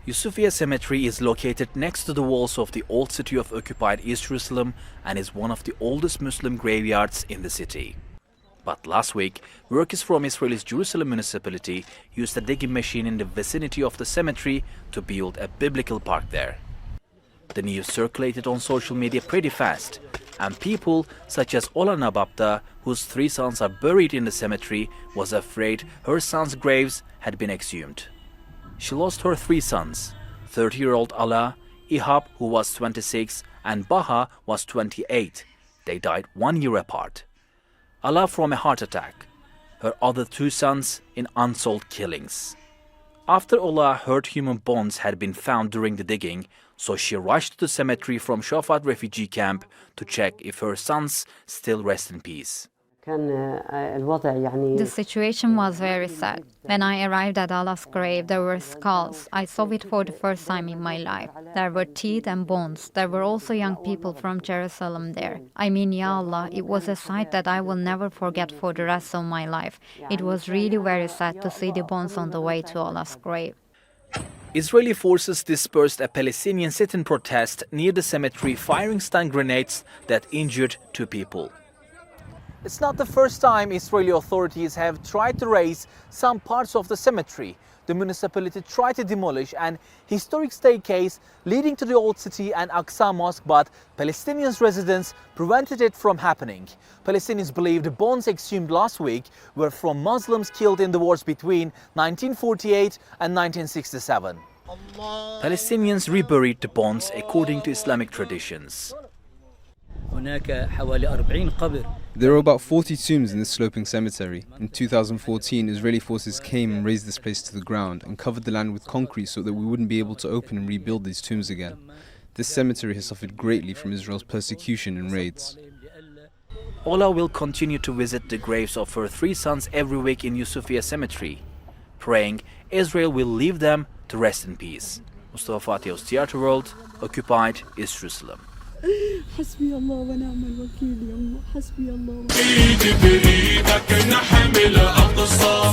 Yusufia Cemetery is located next to the walls of the old city of occupied East Jerusalem and is one of the oldest Muslim graveyards in the city. But last week, workers from Israel's Jerusalem municipality used a digging machine in the vicinity of the cemetery to build a biblical park there. The news circulated on social media pretty fast, and people such as Ola Nababta, whose 3 sons are buried in the cemetery, was afraid her sons' graves had been exhumed. She lost her 3 sons, 30-year-old Ala, Ihab, who was 26, and Baha was 28. They died 1 year apart. Ala from a heart attack, her other 2 sons in unsolved killings. After Ola heard human bones had been found during the digging, so she rushed to the cemetery from Shafat refugee camp to check if her sons still rest in peace. The situation was very sad. When I arrived at Allah's grave, there were skulls. I saw it for the first time in my life. There were teeth and bones. There were also young people from Jerusalem there. I mean, Ya Allah, it was a sight that I will never forget for the rest of my life. It was really very sad to see the bones on the way to Allah's grave. Israeli forces dispersed a Palestinian sit-in protest near the cemetery, firing stun grenades that injured 2 people. It's not the first time Israeli authorities have tried to raze some parts of the cemetery. The municipality tried to demolish an historic staircase leading to the Old City and Aqsa Mosque, but Palestinian residents prevented it from happening. Palestinians believe the bones exhumed last week were from Muslims killed in the wars between 1948 and 1967. Palestinians reburied the bones according to Islamic traditions. There are about 40 tombs in this sloping cemetery. In 2014, Israeli forces came and razed this place to the ground and covered the land with concrete so that we wouldn't be able to open and rebuild these tombs again. This cemetery has suffered greatly from Israel's persecution and raids. Ola will continue to visit the graves of her 3 sons every week in Yusufia Cemetery, praying Israel will leave them to rest in peace. Mustafa Fatih's Theatre World, occupied East Jerusalem. حسبي الله ونعم الوكيل يا الله حسبي الله بإيدك نحمل أقصى